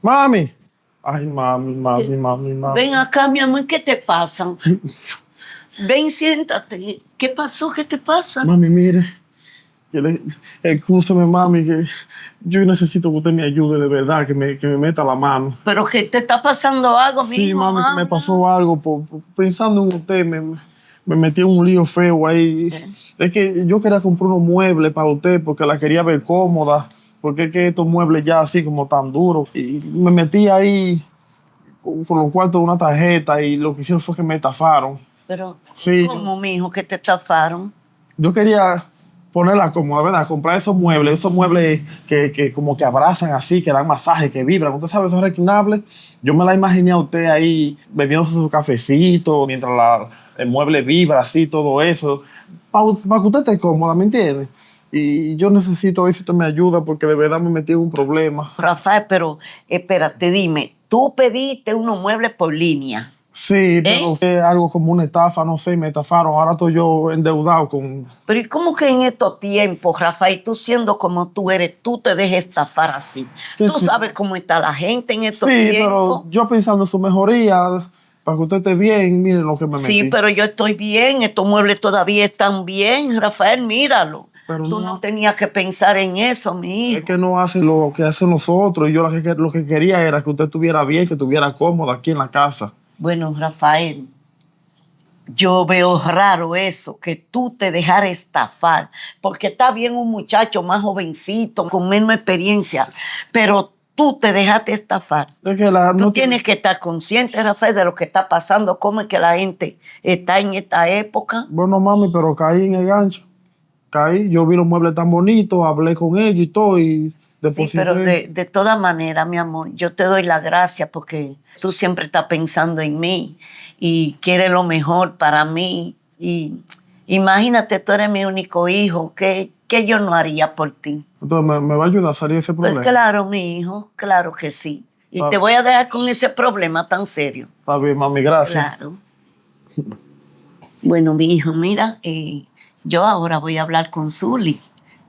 Mami. Ay, mami. Ven acá, mi amor, ¿qué te pasa? Ven, siéntate. ¿Qué pasó? ¿Qué te pasa? Mami, mire. Excúseme, mami, que yo necesito que usted me ayude de verdad, que me meta la mano. ¿Pero que te está pasando algo, mi Sí, hijo? mami, que me pasó algo. Pensando en usted, me metí en un lío feo ahí. Es que yo quería comprar unos muebles para usted porque la quería ver cómoda. Porque es que estos muebles ya así como tan duros. Y me metí ahí con los cuartos de una tarjeta y lo que hicieron fue que me estafaron. Pero, Sí. ¿cómo, mi hijo, que te estafaron? Yo quería ponerla cómoda, ¿verdad? Comprar esos muebles que como que abrazan así, que dan masaje, que vibran. Usted sabe, esos reclinables. Yo me la imaginé a usted ahí bebiendo su cafecito mientras el mueble vibra así, todo eso. Para que usted esté cómoda, ¿me entiende? Y yo necesito ver si usted me ayuda porque de verdad me metí en un problema. Rafael, pero espérate, dime, tú pediste unos muebles por línea. Sí, pero fue algo como una estafa, no sé, me estafaron. Ahora estoy yo endeudado con... Pero ¿y cómo que en estos tiempos, Rafael, tú siendo como tú eres, tú te dejes estafar así? Tú sabes cómo está la gente en estos tiempos. Sí, pero yo pensando en su mejoría, para que usted esté bien, miren lo que me metí. Sí, pero yo estoy bien, estos muebles todavía están bien, Rafael, míralo. Pero tú no tenías que pensar en eso, mi hijo. Es que no hace lo que hacen nosotros. Y yo lo que quería era que usted estuviera bien, que estuviera cómodo aquí en la casa. Bueno, Rafael, yo veo raro eso, que tú te dejaras estafar, porque está bien un muchacho más jovencito, con menos experiencia, pero tú te dejaste estafar. Es que tú tienes que estar consciente, Rafael, de lo que está pasando, cómo es que la gente está en esta época. Bueno, mami, pero caí en el gancho. Caí, yo vi los muebles tan bonitos, hablé con ellos y todo, y deposité. Sí, pero de todas maneras, mi amor, yo te doy las gracias porque tú siempre estás pensando en mí y quieres lo mejor para mí. Y imagínate, tú eres mi único hijo, ¿qué yo no haría por ti? Entonces, ¿me va a ayudar a salir de ese problema? Pues claro, mi hijo, claro que sí. Y te voy a dejar con ese problema tan serio. Está bien, mami, gracias. Claro. Bueno, mi hijo, mira, yo ahora voy a hablar con Zuli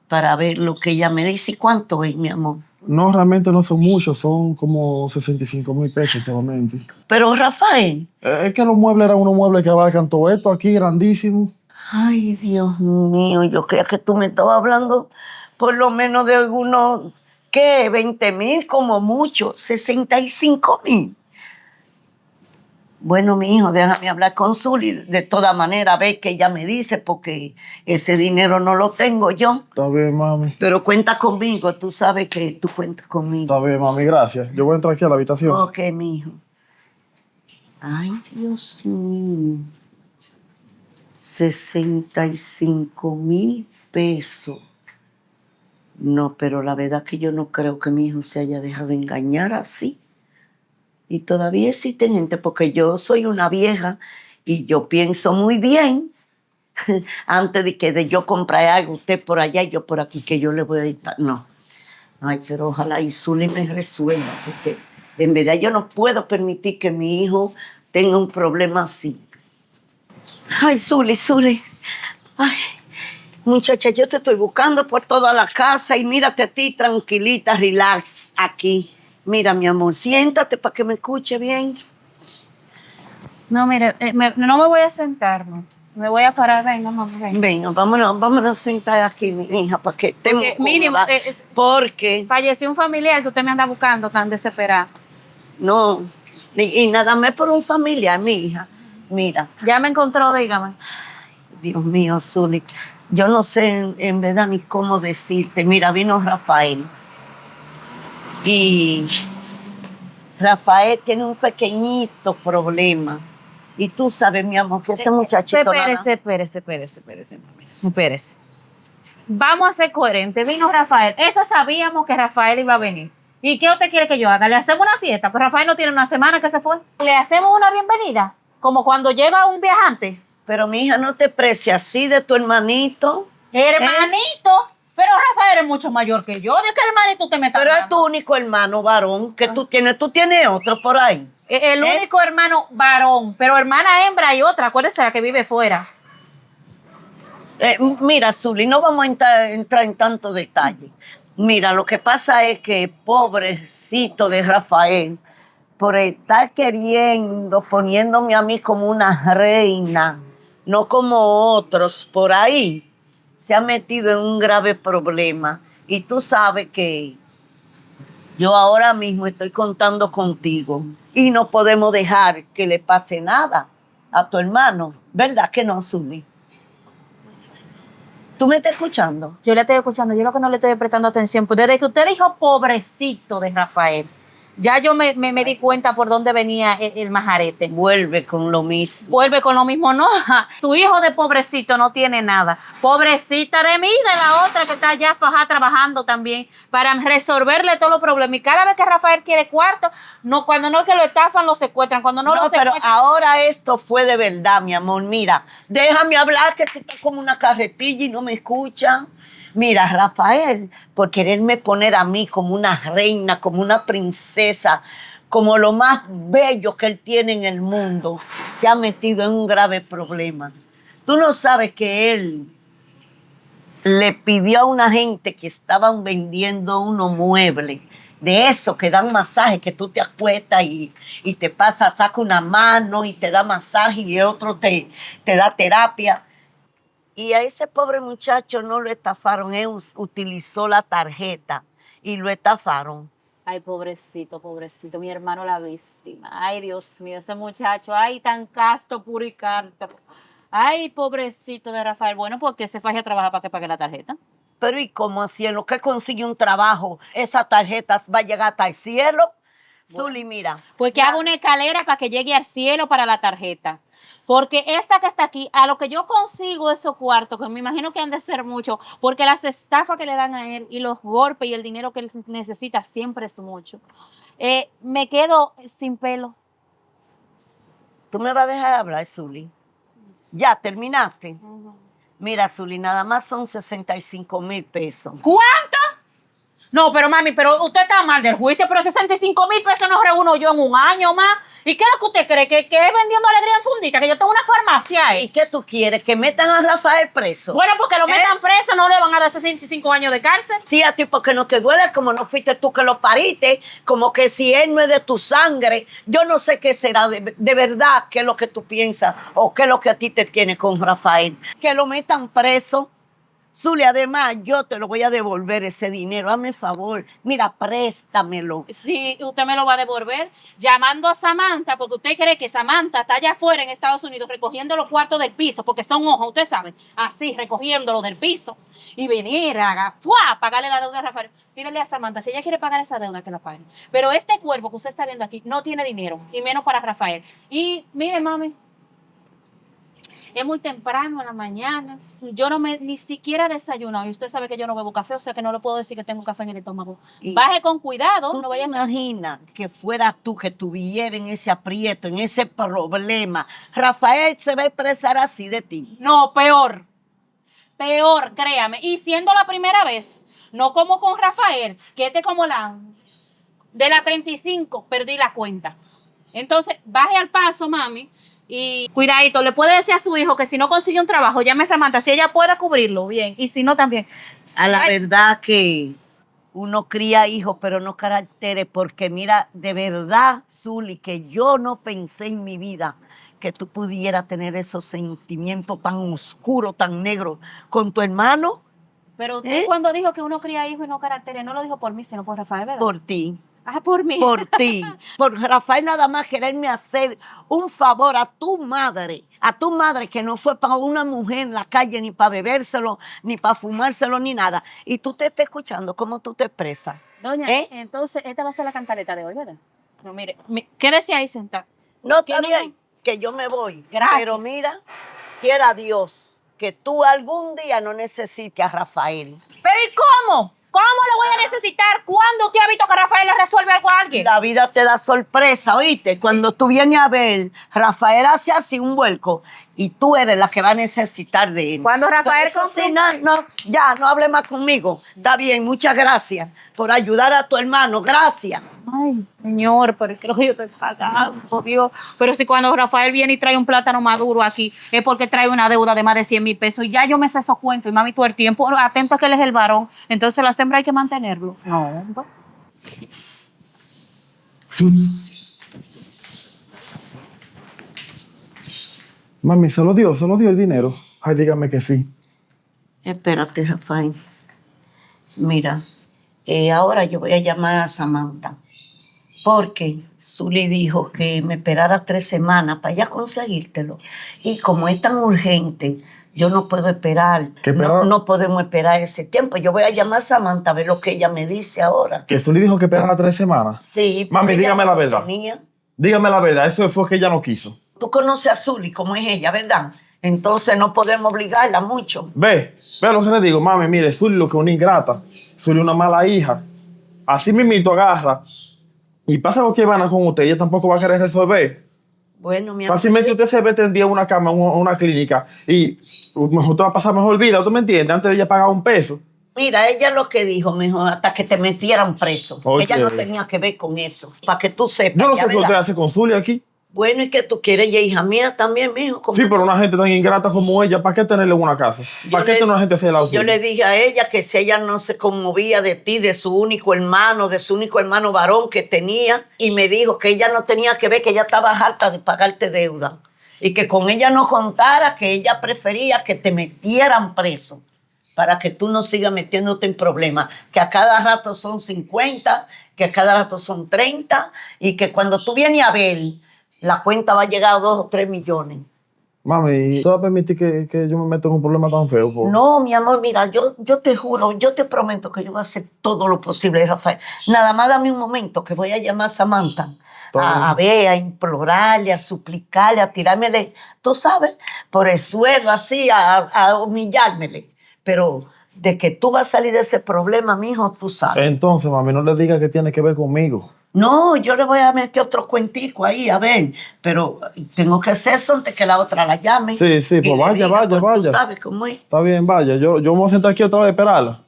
para ver lo que ella me dice. ¿Y cuánto es, mi amor? No, realmente no son muchos, son como 65,000 pesos solamente. Pero, Rafael. Es que los muebles eran unos muebles que abarcan todo esto aquí, grandísimo. Ay, Dios mío, yo creía que tú me estabas hablando por lo menos de algunos, ¿qué? 20,000 como mucho, 65,000. Bueno, mi hijo, déjame hablar con Zuli. De toda manera, ve que ella me dice, porque ese dinero no lo tengo yo. Está bien, mami. Pero cuenta conmigo, tú sabes que tú cuentas conmigo. Está bien, mami, gracias. Yo voy a entrar aquí a la habitación. Ok, mi hijo. Ay, Dios mío. 65,000 pesos. No, pero la verdad que yo no creo que mi hijo se haya dejado engañar así. Y todavía existe gente, porque yo soy una vieja y yo pienso muy bien antes de yo comprar algo, usted por allá y yo por aquí, que yo le voy a dar. No. Ay, pero ojalá y Zuli me resuelva, porque en verdad yo no puedo permitir que mi hijo tenga un problema así. Ay, Zuli. Ay, muchacha, yo te estoy buscando por toda la casa y mírate a ti tranquilita, relax, aquí. Mira, mi amor, siéntate para que me escuche bien. No, mire, no me voy a sentar, no. Me voy a parar, venga, mamá, venga. Venga, vámonos a sentar aquí, mi hija, para que estemos mínimo, porque falleció un familiar que usted me anda buscando tan desesperado. No, y nada más por un familiar, mi hija. Mira. Ya me encontró, dígame. Dios mío, Zuli, yo no sé en verdad ni cómo decirte. Mira, vino Rafael. Y Rafael tiene un pequeñito problema. Y tú sabes, mi amor, que ese muchachito... Espérese. Vamos a ser coherentes. Vino Rafael. Eso sabíamos que Rafael iba a venir. ¿Y qué usted quiere que yo haga? ¿Le hacemos una fiesta? Pues Rafael no tiene una semana que se fue. ¿Le hacemos una bienvenida? Como cuando llega un viajante. Pero mi hija, no te precia así de tu hermanito. ¿Hermanito? Pero Rafael es mucho mayor que yo. ¿De qué hermanito usted me está hablando? Pero es tu único hermano varón que tú tienes. ¿Tú tienes otro por ahí? El único hermano varón. Pero hermana hembra hay otra. Acuérdese, la que vive fuera. Mira, Zuli, no vamos a entrar en tanto detalle. Mira, lo que pasa es que pobrecito de Rafael, por estar queriendo, poniéndome a mí como una reina, no como otros por ahí, se ha metido en un grave problema. Y tú sabes que yo ahora mismo estoy contando contigo y no podemos dejar que le pase nada a tu hermano, ¿verdad que no, Zuli? ¿Tú me estás escuchando? Yo le estoy escuchando, yo lo que no le estoy prestando atención, pues desde que usted dijo pobrecito de Rafael, ya yo me di cuenta por dónde venía el majarete. Vuelve con lo mismo. Vuelve con lo mismo, no. Su hijo de pobrecito no tiene nada. Pobrecita de mí, de la otra que está allá fajada trabajando también para resolverle todos los problemas. Y cada vez que Rafael quiere cuarto, no, cuando no es que lo estafan, lo secuestran. Cuando no, lo pero secuestran. ahora esto fue de verdad, mi amor. Mira, déjame hablar que tú estás como una carretilla y no me escuchan. Mira, Rafael, por quererme poner a mí como una reina, como una princesa, como lo más bello que él tiene en el mundo, se ha metido en un grave problema. Tú no sabes que él le pidió a una gente que estaban vendiendo unos muebles, de esos que dan masaje, que tú te acuestas y te pasa, saca una mano y te da masaje y el otro te da terapia. Y a ese pobre muchacho no lo estafaron, él utilizó la tarjeta y lo estafaron. Ay, pobrecito, pobrecito, mi hermano la víctima. Ay, Dios mío, ese muchacho, ay, tan casto, puro y canto. Ay, pobrecito de Rafael. Bueno, porque se fue a trabajar para que pague la tarjeta. Pero ¿y cómo así? En lo que consigue un trabajo, esa tarjeta va a llegar hasta el cielo. Bueno, Zuli, mira. Pues que haga una escalera para que llegue al cielo para la tarjeta. Porque esta que está aquí, a lo que yo consigo esos cuartos, que me imagino que han de ser mucho, porque las estafas que le dan a él y los golpes y el dinero que él necesita siempre es mucho. Me quedo sin pelo. ¿Tú me vas a dejar hablar, Zuli? ¿Ya terminaste? Mira, Zuli, nada más son 65,000 pesos. ¿Cuánto? No, pero mami, pero usted está mal del juicio, pero 65,000 pesos no reúno yo en un año más. ¿Y qué es lo que usted cree? ¿Que es vendiendo alegría en fundita? ¿Que yo tengo una farmacia ahí? ¿Y qué tú quieres? ¿Que metan a Rafael preso? Bueno, porque lo metan preso, no le van a dar 65 años de cárcel. Sí, a ti porque no te duele, como no fuiste tú que lo pariste, como que si él no es de tu sangre, yo no sé qué será de verdad, qué es lo que tú piensas o qué es lo que a ti te tiene con Rafael. Que lo metan preso. Zuli, además, yo te lo voy a devolver ese dinero. Hazme favor. Mira, préstamelo. Sí, usted me lo va a devolver llamando a Samantha, porque usted cree que Samantha está allá afuera en Estados Unidos recogiendo los cuartos del piso, porque son hojas, usted sabe, así, recogiéndolo del piso, y venir a pagarle la deuda a Rafael. Dígale a Samantha, si ella quiere pagar esa deuda, que la pague. Pero este cuerpo que usted está viendo aquí no tiene dinero, y menos para Rafael. Y mire, mami, es muy temprano en la mañana. Yo ni siquiera desayuno. Y usted sabe que yo no bebo café, o sea que no le puedo decir que tengo café en el estómago. Baje con cuidado. ¿Tú no te vayas imaginas que fueras tú que estuviera en ese aprieto, en ese problema? Rafael se va a expresar así de ti. No, peor. Peor, créame. Y siendo la primera vez, no como con Rafael, que como de la 35, perdí la cuenta. Entonces, baje al paso, mami. Y cuidadito, le puede decir a su hijo que si no consigue un trabajo, llame a Samantha, si ella puede cubrirlo, bien, y si no, también. A la verdad que uno cría hijos, pero no caracteres, porque mira, de verdad, Zuli, que yo no pensé en mi vida que tú pudieras tener esos sentimientos tan oscuros, tan negros con tu hermano. Pero usted cuando dijo que uno cría hijos y no caracteres, no lo dijo por mí, sino por Rafael, ¿verdad? Por ti. Ah, por mí. Por ti. Por Rafael nada más quererme hacer un favor a tu madre que no fue para una mujer en la calle ni para bebérselo, ni para fumárselo, ni nada. Y tú te estás escuchando cómo tú te expresas. Doña, entonces esta va a ser la cantaleta de hoy, ¿verdad? No, mire, quédese ahí sentada. No, está bien, que yo me voy. Gracias. Pero mira, quiera Dios que tú algún día no necesites a Rafael. ¿Pero y cómo? ¿Cómo lo voy a necesitar? ¿Cuándo usted ha visto que Rafael le resuelve algo a alguien? La vida te da sorpresa, ¿oíste? Cuando tú vienes a ver, Rafael hace así un vuelco Y tú eres la que va a necesitar de él. Cuando Rafael Por eso, compró- sí, ya, no hable más conmigo. Está bien, muchas gracias por ayudar a tu hermano. Gracias. Ay, señor, pero es que lo que yo estoy pagando, Dios. Pero si cuando Rafael viene y trae un plátano maduro aquí, es porque trae una deuda de más de 100,000 pesos. Y ya yo me sé esos cuentos. Y mami, todo el tiempo, atento a que él es el varón. Entonces la hembra hay que mantenerlo. No, pues. Mami, se lo dio el dinero. Ay, dígame que sí. Espérate, Rafael. Mira, ahora yo voy a llamar a Samantha. Porque Zuli dijo que me esperara 3 semanas para ya conseguírtelo. Y como es tan urgente, yo no puedo esperar. ¿Qué No, esperar? no podemos esperar ese tiempo. Yo voy a llamar a Samantha a ver lo que ella me dice ahora. Que Zuli dijo que esperara 3 semanas. Sí. Mami, porque ella dígame no la lo verdad. tenía. Dígame la verdad, eso fue que ella no quiso. Tú conoces a Zuli como es ella, ¿verdad? Entonces no podemos obligarla mucho. Ve lo que le digo, mami, mire, Zuli lo que es una ingrata. Zuli una mala hija. Así mismito agarra. Y pasa cualquier vaina con usted, ella tampoco va a querer resolver. Bueno, mi amor. Fácilmente usted se ve tendría en una cama, en una clínica, y usted va a pasar mejor vida, ¿usted me entiende? Antes de ella pagar un peso. Mira, ella lo que dijo, mijo, hasta que te metieran preso. Oye. Ella no tenía que ver con eso. Para que tú sepas. Yo no ya, sé qué ¿verdad? usted hace con Zuli aquí. Bueno, ¿y qué tú quieres? Ella es hija mía también, mijo. como Sí, pero tú. una gente tan ingrata como ella, ¿para qué tenerle en una casa? ¿Para qué tener una gente celosa? Yo le dije a ella que si ella no se conmovía de ti, de su único hermano varón que tenía, y me dijo que ella no tenía que ver, que ella estaba harta de pagarte deuda. Y que con ella no contara, que ella prefería que te metieran preso para que tú no sigas metiéndote en problemas. Que a cada rato son 50, que a cada rato son 30, y que cuando tú vienes a ver, la cuenta va a llegar a 2 o 3 millones. Mami, ¿tú vas a permitir que yo me meta en un problema tan feo? No, mi amor, mira, yo te juro, yo te prometo que yo voy a hacer todo lo posible, Rafael. Nada más dame un momento que voy a llamar a Samantha a ver, a implorarle, a suplicarle, a tirármele, tú sabes, por el suelo, así, a humillármele. Pero de que tú vas a salir de ese problema, mijo, tú sabes. Entonces, mami, no le digas que tiene que ver conmigo. No, yo le voy a meter otro cuentico ahí, a ver, pero tengo que hacer eso antes que la otra la llame. Sí, sí, y pues le vaya, diga, vaya, pues, vaya. Tú sabes cómo es. Está bien, vaya. Yo me voy a sentar aquí otra vez a esperarla.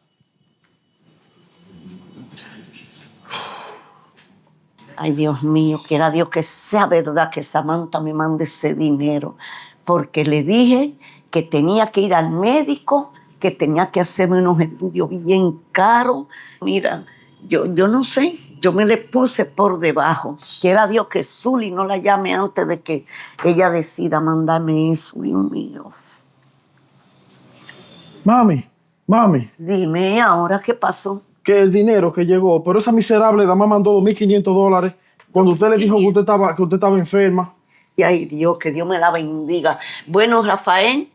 Ay, Dios mío, quiera Dios que sea verdad que Samantha me mande ese dinero, porque le dije que tenía que ir al médico, que tenía que hacerme unos estudios bien caros. Mira, yo no sé, yo me le puse por debajo. Quiera Dios que Zuli no la llame antes de que ella decida mandarme eso, Dios mío. Mami, Dime, ¿ahora qué pasó? que el dinero que llegó, pero esa miserable dama mandó $2,500 cuando usted le dijo que usted estaba enferma. Y ay, Dios, que Dios me la bendiga. Bueno, Rafael,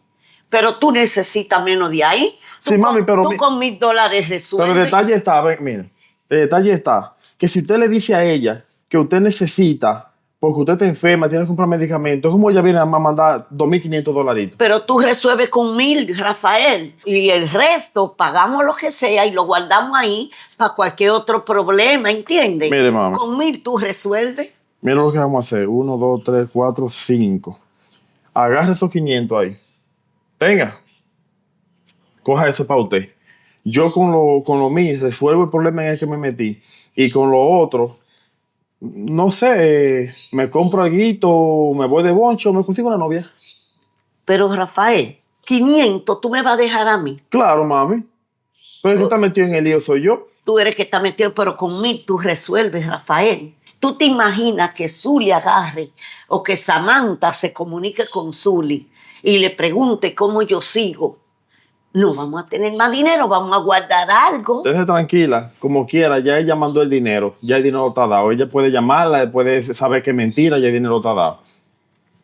pero tú necesitas menos de ahí. Sí, mami, pero... Tú con $1,000 resuelves. Pero el detalle está, mire, el detalle está que si usted le dice a ella que usted necesita, porque usted está enferma, tiene que comprar medicamentos, ¿cómo ella viene a mandar $2,500? Pero tú resuelves con 1,000, Rafael, y el resto pagamos lo que sea y lo guardamos ahí para cualquier otro problema, ¿entiendes? Mire, mamá. Con 1,000 tú resuelves. Mira lo que vamos a hacer. 1, 2, 3, 4, 5. Agarre esos 500 ahí. Tenga. Coja eso para usted. Yo con lo mío resuelvo el problema en el que me metí. Y con lo otro, no sé, me compro algo, me voy de boncho, me consigo una novia. Pero, Rafael, 500 tú me vas a dejar a mí. Claro, mami. Pero el que está metido en el lío soy yo. Tú eres que está metido, pero con 1,000 tú resuelves, Rafael. ¿Tú te imaginas que Zuli agarre o que Samantha se comunique con Zuli y le pregunte cómo yo sigo? No vamos a tener más dinero, vamos a guardar algo. Esté tranquila, como quiera, ya ella mandó el dinero, ya el dinero está dado. Ella puede llamarla, puede saber que es mentira, ya el dinero está dado.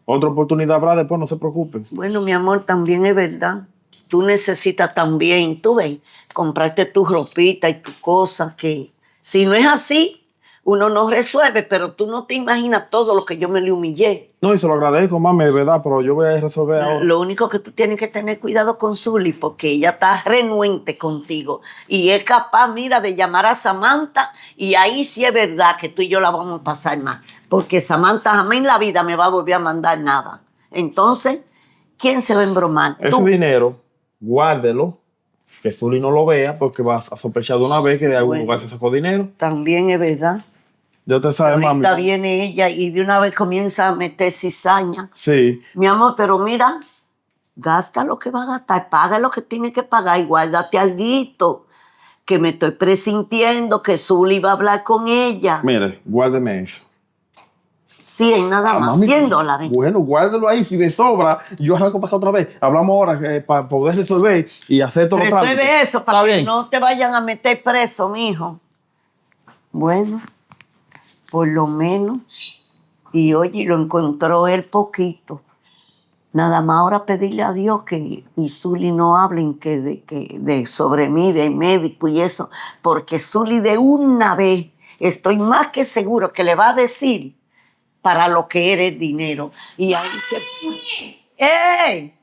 Otra oportunidad habrá después, no se preocupe. Bueno, mi amor, también es verdad. Tú necesitas también, tú ves, comprarte tu ropita y tu cosa, que si no es así, uno no resuelve, pero tú no te imaginas todo lo que yo me le humillé. No, y se lo agradezco, mami, de verdad, pero yo voy a resolver ahora. Lo único que tú tienes que tener cuidado con Zuli, porque ella está renuente contigo y es capaz, mira, de llamar a Samantha, y ahí sí es verdad que tú y yo la vamos a pasar mal, porque Samantha jamás en la vida me va a volver a mandar nada. Entonces, ¿Quién se va a embromar? Ese Tú. dinero, guárdelo, que Zuli no lo vea, porque vas a sospechar de una vez que de algún Bueno. lugar se sacó dinero. También es verdad. Ya usted sabe, mami. Ahorita viene ella y de una vez comienza a meter cizaña. Sí. Mi amor, pero mira, gasta lo que va a gastar, paga lo que tiene que pagar y guárdate alguito, que me estoy presintiendo que Zuli va a hablar con ella. Mire, guárdeme eso. 100 nada más, Mami, $100. Bueno, guárdelo ahí. Si me sobra, yo arranco para acá otra vez. Hablamos ahora para poder resolver y hacer todo lo Resuelve eso para Está que bien. no te vayan a meter preso, mijo. Bueno, por lo menos. Y oye, lo encontró él poquito. Nada más ahora pedirle a Dios que y Zuli no hablen de sobre mí, del médico y eso, porque Zuli de una vez estoy más que seguro que le va a decir para lo que eres dinero. Y ahí se... ¡Ey!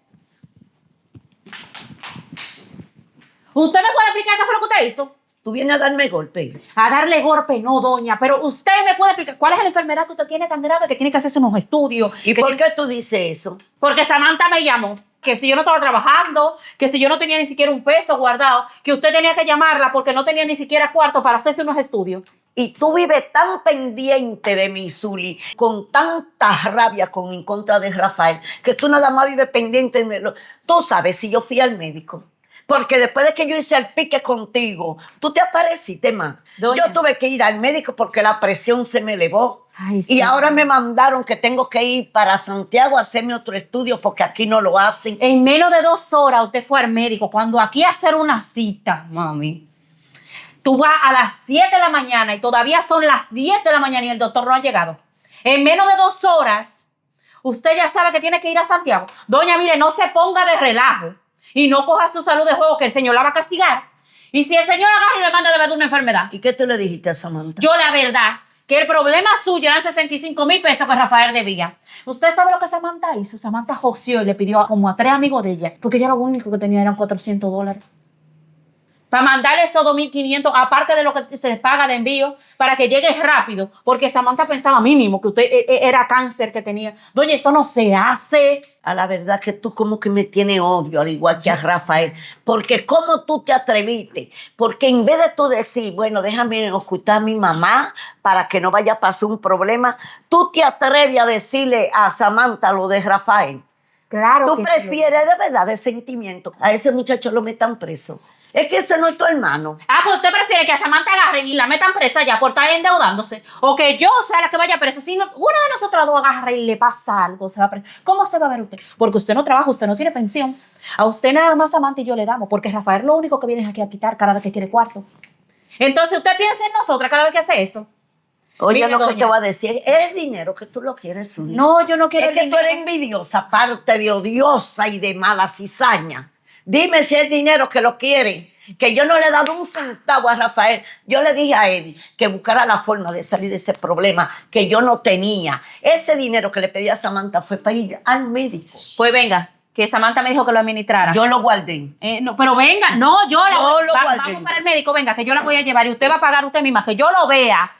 ¿Usted me puede explicar qué fue lo que usted hizo? Tú vienes a darme golpe. A darle golpe, no, doña. Pero usted me puede explicar cuál es la enfermedad que usted tiene tan grave que tiene que hacerse unos estudios. ¿Y que por tiene- qué tú dices eso? Porque Samantha me llamó. Que si yo no estaba trabajando, que si yo no tenía ni siquiera un peso guardado, que usted tenía que llamarla porque no tenía ni siquiera cuarto para hacerse unos estudios. Y tú vives tan pendiente de mi Zuli, con tanta rabia en contra de Rafael, que tú nada más vives pendiente de lo... Tú sabes si yo fui al médico. Porque después de que yo hice el pique contigo, tú te apareciste más. Doña. Yo tuve que ir al médico porque la presión se me elevó. Ay, Y sí. ahora me mandaron que tengo que ir para Santiago a hacerme otro estudio porque aquí no lo hacen. En menos de 2 horas usted fue al médico. Cuando aquí a hacer una cita, mami, tú vas a las 7 de la mañana y todavía son las 10 de la mañana y el doctor no ha llegado. En menos de 2 horas, usted ya sabe que tiene que ir a Santiago. Doña, mire, no se ponga de relajo y no coja su salud de juego que el Señor la va a castigar. Y si el Señor agarra y le manda de verdad una enfermedad, ¿Y qué tú le dijiste a Samantha? yo la verdad que el problema suyo eran 65,000 pesos que Rafael debía. ¿Usted sabe lo que Samantha hizo? Samantha joseó y le pidió como a 3 amigos de ella, porque ella lo único que tenía eran $400. Para mandarle esos 2,500, aparte de lo que se paga de envío, para que llegue rápido, porque Samantha pensaba mínimo que usted era cáncer que tenía. Doña, eso no se hace. A la verdad que tú como que me tienes odio, al igual que a Rafael. Porque cómo tú te atreviste. Porque en vez de tú decir, bueno, déjame ocultar a mi mamá para que no vaya a pasar un problema, tú te atreves a decirle a Samantha lo de Rafael. Claro Tú que sí. prefieres de verdad, de sentimiento, a ese muchacho lo metan preso. Es que ese no es tu hermano. Ah, pues usted prefiere que a Samantha agarren y la metan presa ya por estar endeudándose. O que yo sea la que vaya presa. Si no, una de nosotras dos agarra y le pasa algo, se va presa. ¿Cómo se va a ver usted? Porque usted no trabaja, usted no tiene pensión. A usted nada más Samantha y yo le damos. Porque Rafael lo único que viene es aquí a quitar cada vez que quiere cuarto. Entonces usted piensa en nosotras cada vez que hace eso. Oye, Mire, lo que doña. te voy a decir es el dinero que tú lo quieres subir. No, yo no quiero Es que el tú dinero. eres envidiosa, aparte de odiosa y de mala cizaña. Dime si es dinero que lo quieren. Que yo no le he dado un centavo a Rafael. Yo le dije a él que buscara la forma de salir de ese problema que yo no tenía. Ese dinero que le pedí a Samantha fue para ir al médico. Pues venga, que Samantha me dijo que lo administrara. Yo lo guardé. No, pero venga, no, yo Yo lo guardé. vamos para el médico, venga, que yo la voy a llevar y usted va a pagar usted misma, que yo lo vea,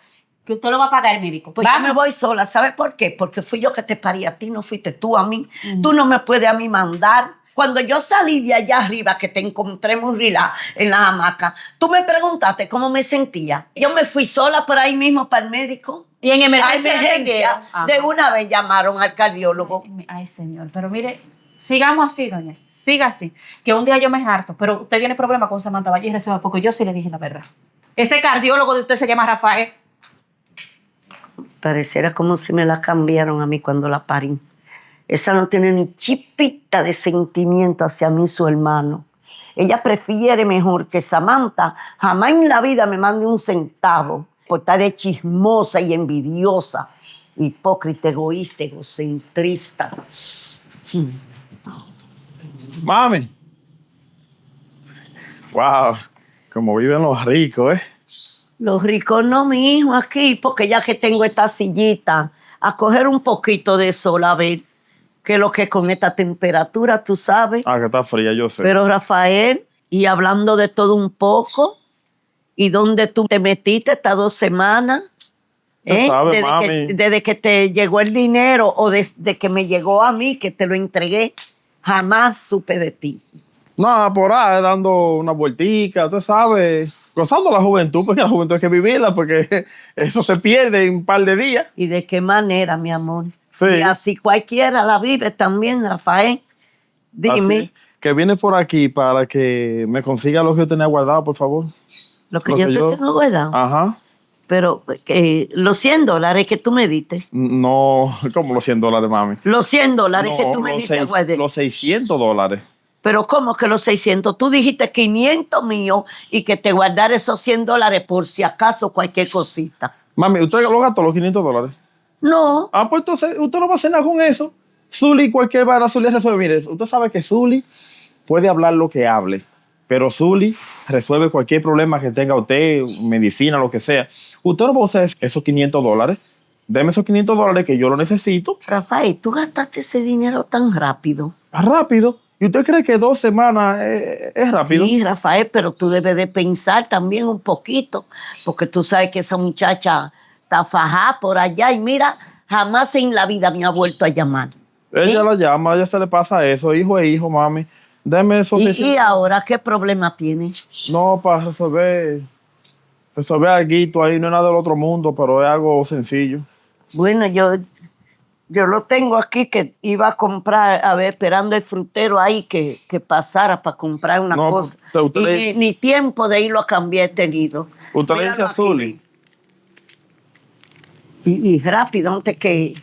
que usted lo va a pagar el médico. Pues yo Vamos. me voy sola. ¿Sabes por qué? Porque fui yo que te parí a ti, no fuiste tú a mí. Tú no me puedes a mí mandar. Cuando yo salí de allá arriba, que te encontré muy relax en la hamaca, tú me preguntaste cómo me sentía. Yo me fui sola por ahí mismo para el médico. Y en A emergencia. emergencia, de una vez llamaron al cardiólogo. Ay, señor, pero mire, sigamos así, doña, siga así, que un día yo me harto, pero usted tiene problema con Samantha, vaya y resuelva, porque yo sí le dije la verdad. Ese cardiólogo de usted se llama Rafael. Pareciera como si me la cambiaron a mí cuando la parí. Esa no tiene ni chipita de sentimiento hacia mí, su hermano. Ella prefiere mejor que Samantha jamás en la vida me mande un centavo por estar de chismosa y envidiosa, hipócrita, egoísta, egocentrista. Mami. Wow, como viven los ricos, ¿eh? Los ricos no, mi hijo, aquí, porque ya que tengo esta sillita, a coger un poquito de sol, a ver qué es lo que con esta temperatura, tú sabes. Ah, que está fría, yo sé. Pero Rafael, y hablando de todo un poco, ¿y dónde tú te metiste estas 2 semanas? Tú sabes, mami. Desde que te llegó el dinero o desde que me llegó a mí, que te lo entregué. Jamás supe de ti. Nada, por ahí dando una vueltica, tú sabes, gozando la juventud, porque la juventud hay que vivirla, porque eso se pierde en un par de días. ¿Y de qué manera, mi amor? Sí. Y así cualquiera la vive también, Rafael. Dime, Así que vienes por aquí para que me consiga lo que yo tenía guardado, por favor. lo que lo yo que te yo- tengo guardado. Ajá. Pero los $100 que tú me diste. No, como los $100, mami. Los $100 que tú me los, diste, guardé. los $600. Pero ¿cómo que los 600? Tú dijiste 500 míos y que te guardara esos $100 por si acaso cualquier cosita. Mami, ¿usted lo gastó los $500? No, Ah, pues entonces usted no va a hacer nada con eso. Zully, cualquier vara, Zully resuelve. Mire, usted sabe que Zully puede hablar lo que hable, pero Zully resuelve cualquier problema que tenga usted, medicina, lo que sea. Usted no va a usar esos $500. Deme esos $500 que yo lo necesito Rafael, tú gastaste ese dinero tan rápido. rápido. ¿Y usted cree que 2 semanas es rápido? Sí, Rafael, pero tú debes de pensar también un poquito, porque tú sabes que esa muchacha está fajada por allá y mira, jamás en la vida me ha vuelto a llamar. Ella ¿Sí? la llama, a ella se le pasa eso. Hijo es hijo, mami. Deme esos ¿Y 600. ahora qué problema tiene? No, para resolver algo ahí. No es nada del otro mundo, pero es algo sencillo. Bueno, yo lo tengo aquí que iba a comprar, a ver, esperando el frutero ahí que pasara para comprar una No, cosa. usted Y le- ni tiempo de irlo a cambiar he tenido. Usted le dice Míralo a aquí. Zully. Y rápido, antes que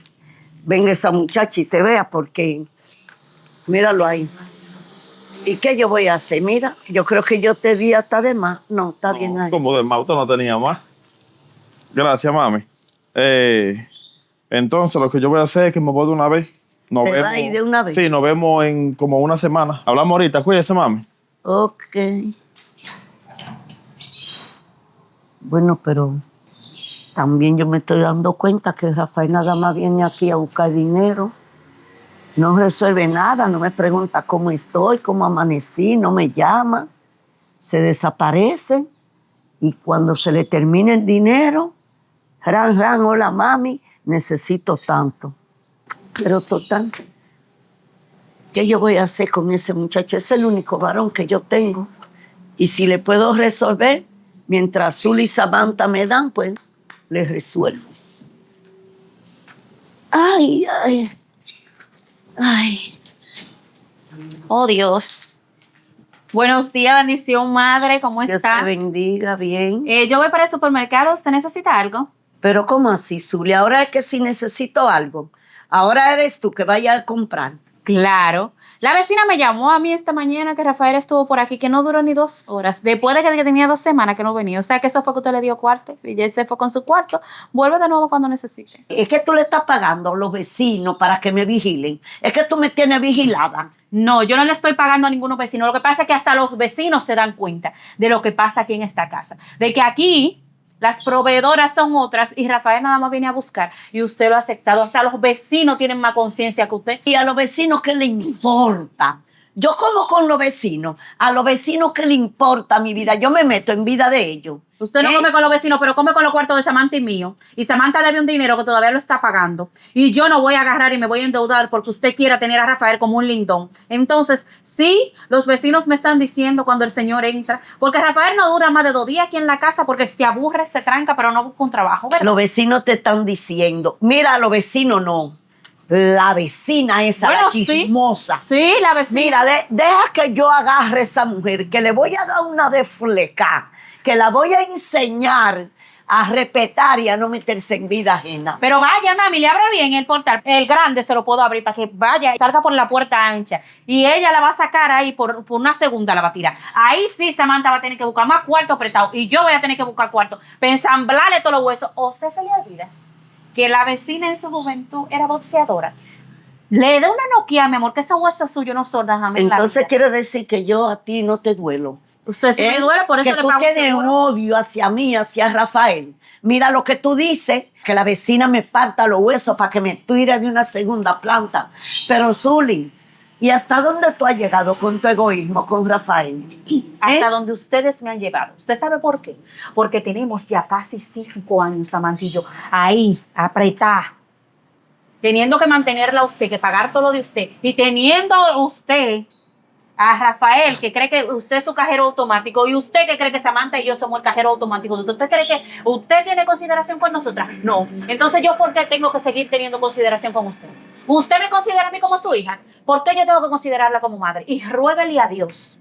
venga esa muchacha y te vea, porque míralo ahí. ¿Y qué yo voy a hacer? Mira, yo creo que yo te di hasta de más. No, está bien ahí. Como de más, usted no tenía más. Gracias, mami. Entonces, lo que yo voy a hacer es que me voy de una vez. Nos ¿Te vemos. vas a ir de una vez? Sí, nos vemos en como una semana. Hablamos ahorita. Cuídese, mami. Ok. Bueno, pero también yo me estoy dando cuenta que Rafael nada más viene aquí a buscar dinero. No resuelve nada, no me pregunta cómo estoy, cómo amanecí, no me llama. Se desaparece y cuando se le termine el dinero, ran, hola mami, necesito tanto. Pero total, ¿qué yo voy a hacer con ese muchacho? Es el único varón que yo tengo. Y si le puedo resolver, mientras Zully y Samantha me dan, pues les resuelvo. Ay, ay, ay. Oh, Dios. Buenos días, bendición, madre. ¿Cómo Dios está? te bendiga, bien. Yo voy para el supermercado. ¿Usted necesita algo? Pero ¿cómo así, Zully? Ahora es que si necesito algo, ahora eres tú que vaya a comprar. Claro. La vecina me llamó a mí esta mañana que Rafael estuvo por aquí, que no duró ni 2 horas. Después de que tenía 2 semanas que no venía. O sea, que eso fue que usted le dio cuarto. Y ya se fue con su cuarto. Vuelve de nuevo cuando necesite. Es que tú le estás pagando a los vecinos para que me vigilen. Es que tú me tienes vigilada. No, yo no le estoy pagando a ninguno vecino. Lo que pasa es que hasta los vecinos se dan cuenta de lo que pasa aquí en esta casa. De que aquí las proveedoras son otras y Rafael nada más viene a buscar y usted lo ha aceptado. Hasta los vecinos tienen más conciencia que usted. Y a los vecinos, ¿qué le importa? Yo como con los vecinos. A los vecinos, ¿qué le importa mi vida? Yo me meto en vida de ellos. Usted no come con los vecinos, pero come con los cuartos de Samantha y mío. Y Samantha debe un dinero que todavía lo está pagando. Y yo no voy a agarrar y me voy a endeudar porque usted quiera tener a Rafael como un lindón. Entonces, sí, los vecinos me están diciendo cuando el señor entra. Porque Rafael no dura más de 2 días aquí en la casa porque se aburre, se tranca, pero no busca un trabajo, ¿verdad? Los vecinos te están diciendo. Mira, a los vecinos no. La vecina esa, Bueno, la sí. chismosa. Sí, la vecina. Mira, deja que yo agarre a esa mujer, que le voy a dar una de fleca, que la voy a enseñar a respetar y a no meterse en vida ajena. Pero vaya, mami, le abra bien el portal. El grande se lo puedo abrir para que vaya y salga por la puerta ancha. Y ella la va a sacar ahí por una segunda, la va a tirar. Ahí sí Samantha va a tener que buscar más cuarto apretado. Y yo voy a tener que buscar cuarto para ensamblarle todos los huesos. ¿O usted se le olvida que la vecina en su juventud era boxeadora? Le da una noquia, mi amor, que esos huesos suyos no sordan jamás en la Entonces vida. quiere decir que yo a ti no te duelo. Usted sí me duele, por eso que le tú pago tienes seguro. odio hacia mí, hacia Rafael. Mira lo que tú dices, que la vecina me parta los huesos para que me tire de una segunda planta. Pero Zully, ¿y hasta dónde tú has llegado con tu egoísmo con Rafael? Hasta ¿Eh? donde ustedes me han llevado. ¿Usted sabe por qué? Porque tenemos ya casi 5 años, Samantha y yo, ahí, apretar. teniendo que mantenerla a usted, que pagar todo lo de usted, y teniendo usted a Rafael, que cree que usted es su cajero automático, y usted que cree que Samantha y yo somos el cajero automático, ¿usted cree que usted tiene consideración con nosotras? No. Entonces, ¿yo por qué tengo que seguir teniendo consideración con usted? ¿Usted me considera a mí como su hija? ¿Por qué yo tengo que considerarla como madre? Y ruégale a Dios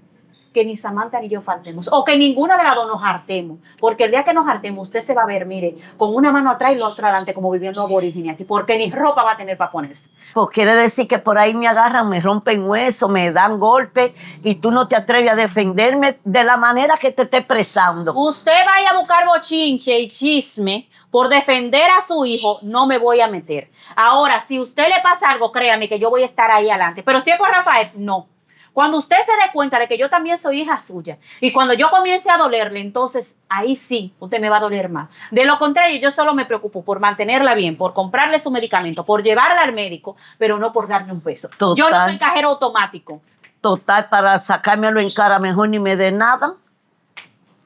que ni Samantha ni yo faltemos, o que ninguna de las dos nos hartemos, porque el día que nos hartemos, usted se va a ver, mire, con una mano atrás y la otra adelante, como viviendo aborígenes aquí, porque ni ropa va a tener para ponerse. Pues quiere decir que por ahí me agarran, me rompen huesos, me dan golpes y tú no te atreves a defenderme de la manera que te esté expresando. Usted vaya a buscar bochinche y chisme por defender a su hijo, no me voy a meter. Ahora, si usted le pasa algo, créame que yo voy a estar ahí adelante. Pero si es por Rafael, no. Cuando usted se dé cuenta de que yo también soy hija suya y cuando yo comience a dolerle, entonces ahí sí usted me va a doler más. De lo contrario, yo solo me preocupo por mantenerla bien, por comprarle su medicamento, por llevarla al médico, pero no por darle un peso. Total. Yo no soy cajero automático. Total, para sacármelo en cara mejor ni me dé nada.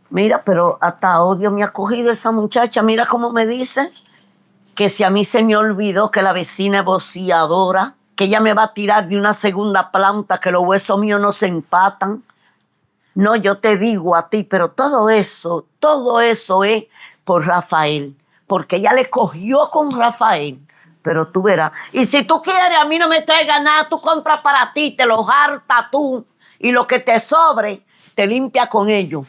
Mira, pero hasta odio me ha cogido esa muchacha. Mira cómo me dice que si a mí se me olvidó que la vecina es boceadora, que ella me va a tirar de una segunda planta, que los huesos míos no se empatan. No, yo te digo a ti, pero todo eso es por Rafael, porque ella le cogió con Rafael. Pero tú verás. Y si tú quieres, a mí no me traigas nada, tú compras para ti, te lo hartas tú, y lo que te sobre, te limpia con ello.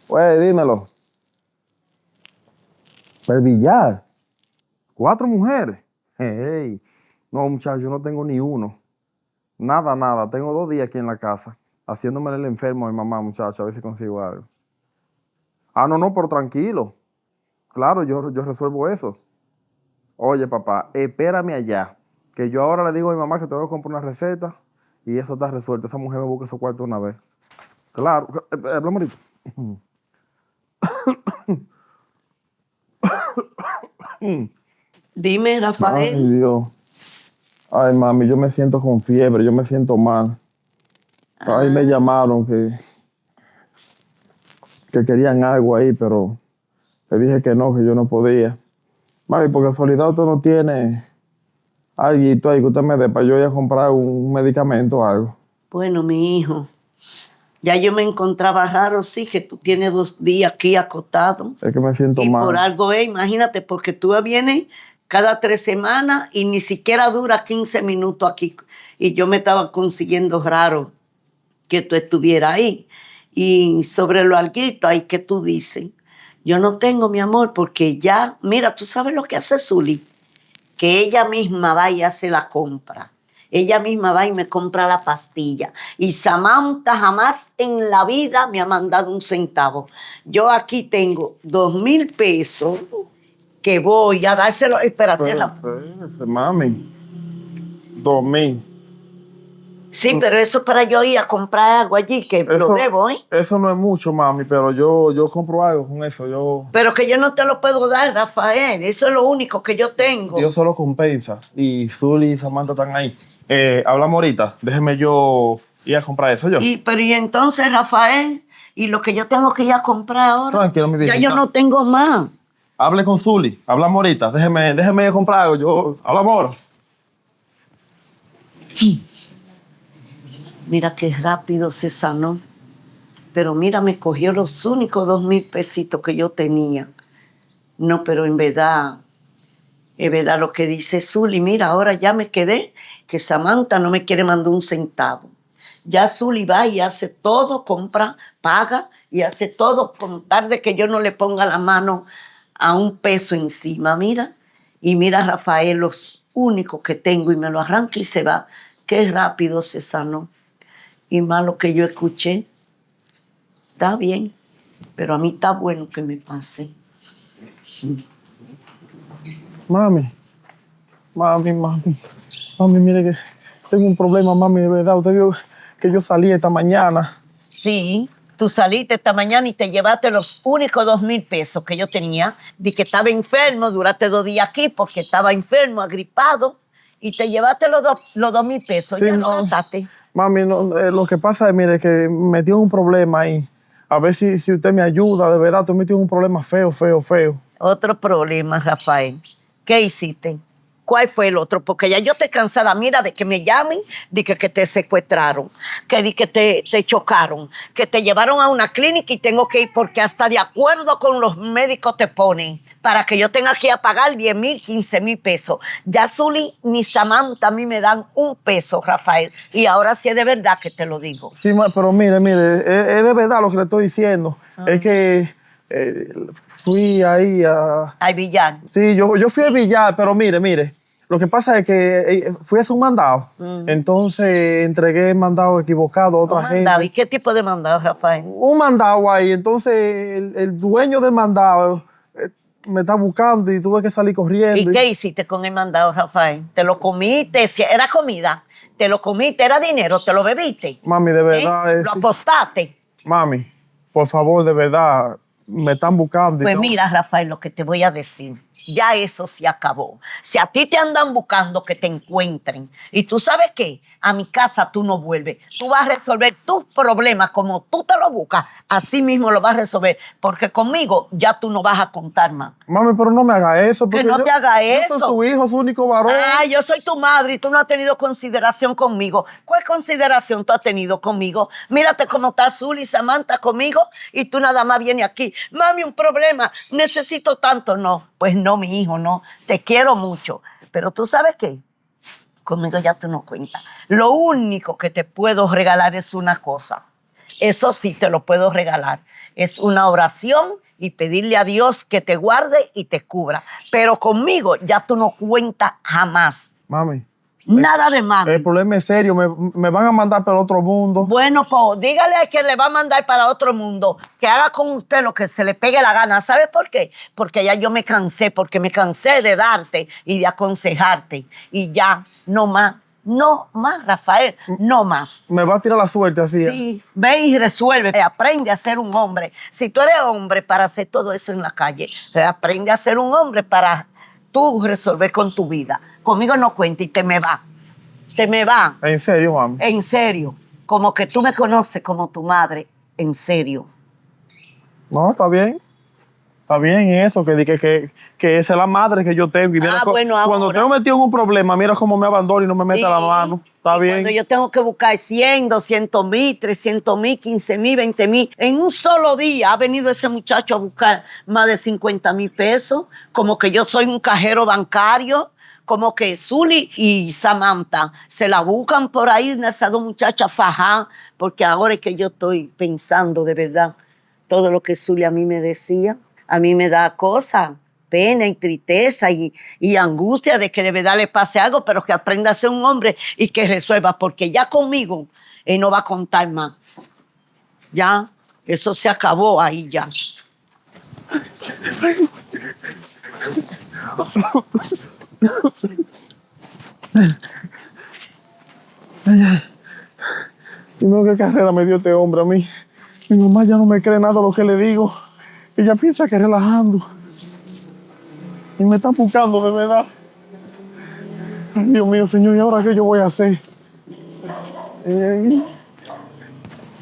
Pues dímelo. El billar. 4 mujeres. Hey. No, muchachos, yo no tengo ni uno. Nada, nada. Tengo 2 días aquí en la casa. Haciéndome el enfermo a mi mamá, muchachos, a ver si consigo algo. Ah, no, pero tranquilo. Claro, yo resuelvo eso. Oye, papá, espérame allá. Que yo ahora le digo a mi mamá que tengo que comprar una receta y eso está resuelto. Esa mujer me busca esos cuartos una vez. Claro. Hablamos ahorita. Dime, Rafael. Ay, Dios. Ay, mami, yo me siento con fiebre, yo me siento mal. Ahí me llamaron que querían algo ahí, pero le dije que yo no podía. Mami, por casualidad usted no tiene algo ahí que usted me dé para yo ir a comprar un medicamento o algo. Bueno, mi hijo, ya yo me encontraba raro, sí, que tú tienes 2 días aquí acostado. Es que me siento Y mal. por algo imagínate, porque tú vienes cada 3 semanas y ni siquiera dura 15 minutos aquí. Y yo me estaba consiguiendo raro que tú estuvieras ahí. Y sobre lo alguito ahí que tú dices, yo no tengo, mi amor, porque ya, mira, tú sabes lo que hace Zuli, que ella misma va y hace la compra. Ella misma va y me compra la pastilla. Y Samantha jamás en la vida me ha mandado un centavo. Yo aquí tengo 2,000 pesos que voy a dárselo. Espérate. Mami, 2,000. Sí, pero eso es para yo ir a comprar algo allí, que lo debo, ¿eh? Eso no es mucho, mami, pero yo compro algo con eso. Pero que yo no te lo puedo dar, Rafael. Eso es lo único que yo tengo. Dios solo compensa. Y Zuli y Samantha están ahí. Hablamos ahorita. Déjeme yo ir a comprar eso yo. Pero y entonces, Rafael, y lo que yo tengo que ir a comprar ahora. Tranquilo, mi viejita. Ya yo no tengo más. Hable con Zuli. Hablamos ahorita. Déjeme ir a comprar algo. Hablamos ahora. Mira qué rápido se sanó. Pero mira, me cogió los únicos 2,000 pesitos que yo tenía. No, pero en verdad, es verdad lo que dice Zuli. Mira, ahora ya me quedé que Samantha no me quiere mandar un centavo. Ya Zuli va y hace todo, compra, paga y hace todo con tal de que yo no le ponga la mano a un peso encima. Mira, y mira Rafael, los únicos que tengo y me lo arranca y se va. Qué rápido se sanó. Y más lo que yo escuché. Está bien, pero a mí está bueno que me pase. Mami, mire que tengo un problema, mami, de verdad. Usted vio que yo salí esta mañana. Sí, tú saliste esta mañana y te llevaste los únicos 2,000 pesos que yo tenía. Di que estaba enfermo, duraste 2 días aquí porque estaba enfermo, agripado, y te llevaste los 2,000 pesos. Sí, Ya no. lo gastaste. Mami, lo que pasa es, mire, que me dio un problema ahí. a ver si usted me ayuda, de verdad, estoy metido en un problema feo, feo, feo. Otro problema, Rafael. ¿Qué hiciste? ¿Cuál fue el otro? Porque ya yo estoy cansada, mira, de que me llamen, de que te secuestraron, de que te chocaron, que te llevaron a una clínica y tengo que ir porque hasta de acuerdo con los médicos te ponen para que yo tenga que ir a pagar 10,000, 15,000 pesos. Ya Zuli ni Samantha a mí me dan un peso, Rafael. Y ahora sí es de verdad que te lo digo. Sí, pero mire, es de verdad lo que le estoy diciendo. Es que fui ahí a... Al billar. Sí, yo fui a billar, pero mire. Lo que pasa es que fui a hacer un mandado. Entonces entregué el mandado equivocado a otra gente. ¿Y qué tipo de mandado, Rafael? Un mandado ahí. Entonces el dueño del mandado me está buscando y tuve que salir corriendo. ¿Y qué hiciste con el mandado, Rafael? ¿Te lo comiste? ¿Era comida? ¿Te lo comiste? ¿Era dinero? ¿Te lo bebiste? Mami, de verdad. ¿Lo apostaste? Mami, por favor, de verdad, me están buscando. Pues mira, Rafael, lo que te voy a decir. Ya eso se acabó. Si a ti te andan buscando, que te encuentren. Y tú sabes qué, a mi casa tú no vuelves. Tú vas a resolver tus problemas como tú te lo buscas. Así mismo lo vas a resolver. Porque conmigo ya tú no vas a contar más. Mami, pero no me haga eso. Que no te haga eso. Yo soy tu hijo, su único varón. Ah, yo soy tu madre y tú no has tenido consideración conmigo. ¿Cuál consideración tú has tenido conmigo? Mírate cómo está Zuli y Samantha conmigo y tú nada más vienes aquí. Mami, un problema, necesito tanto. No, pues no, mi hijo, no. Te quiero mucho. Pero tú sabes qué, conmigo ya tú no cuentas. Lo único que te puedo regalar es una cosa. Eso sí te lo puedo regalar. Es una oración y pedirle a Dios que te guarde y te cubra. Pero conmigo ya tú no cuentas jamás. Mami. Nada de mami. El problema es serio. Me van a mandar para otro mundo. Bueno, pues dígale a que le va a mandar para otro mundo que haga con usted lo que se le pegue la gana. ¿Sabes por qué? Porque ya yo me cansé, porque me cansé de darte y de aconsejarte. Y ya, no más. No más, Rafael, no más. Me va a tirar la suerte así. Sí, ve y resuelve. Aprende a ser un hombre. Si tú eres hombre para hacer todo eso en la calle, aprende a ser un hombre para tú resolver con tu vida. Conmigo no cuenta y te me va. Te me va. ¿En serio, mami? En serio. Como que tú me conoces como tu madre. En serio. No, está bien. Está bien eso, que esa es la madre que yo tengo. Y mira, Bueno, cuando ahora. tengo metido en un problema, mira cómo me abandona y no me mete la mano. Está y bien. Cuando yo tengo que buscar 100, 200,000, 300,000, 15,000, 20,000, en un solo día ha venido ese muchacho a buscar más de 50,000 pesos, como que yo soy un cajero bancario, como que Zuli y Samantha se la buscan por ahí, esas dos muchachas fajadas, porque ahora es que yo estoy pensando de verdad todo lo que Zuli a mí me decía. A mí me da cosa, pena y tristeza y angustia de que de verdad le pase algo, pero que aprenda a ser un hombre y que resuelva, porque ya conmigo él no va a contar más. Ya, eso se acabó ahí ya. Y no, qué carrera me dio este hombre a mí. Mi mamá ya no me cree nada de lo que le digo. Ella piensa que relajando. Y me está buscando de verdad. Ay, Dios mío, señor, ¿y ahora qué yo voy a hacer?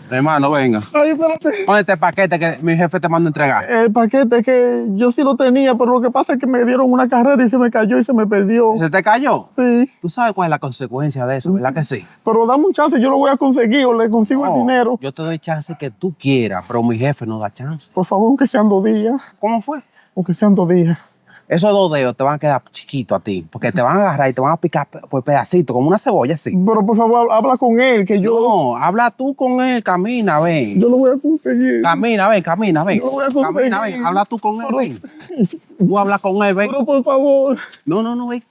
Hermano, venga. Ay, espérate. Pon este paquete que mi jefe te manda a entregar. El paquete que yo sí lo tenía, pero lo que pasa es que me dieron una carrera y se me cayó y se me perdió. ¿Se te cayó? Sí, Tú sabes cuál es la consecuencia de eso, ¿verdad que sí? pero dame un chance, yo lo voy a conseguir o le consigo el No, dinero. yo te doy chance que tú quieras, pero mi jefe no da chance. Por favor, aunque sean 2 días. ¿Cómo fue? Aunque sean 2 días. Esos 2 dedos te van a quedar chiquitos a ti, porque te van a agarrar y te van a picar por pedacitos, como una cebolla así. Pero por favor, habla con él, que yo, No, habla tú con él, camina, ven. yo lo voy a conseguir. Camina, ven, camina, ven. Yo lo voy a conseguir. Camina, ven, habla tú con él, ven. Tú hablas con él, ven. Pero por favor. No, ven.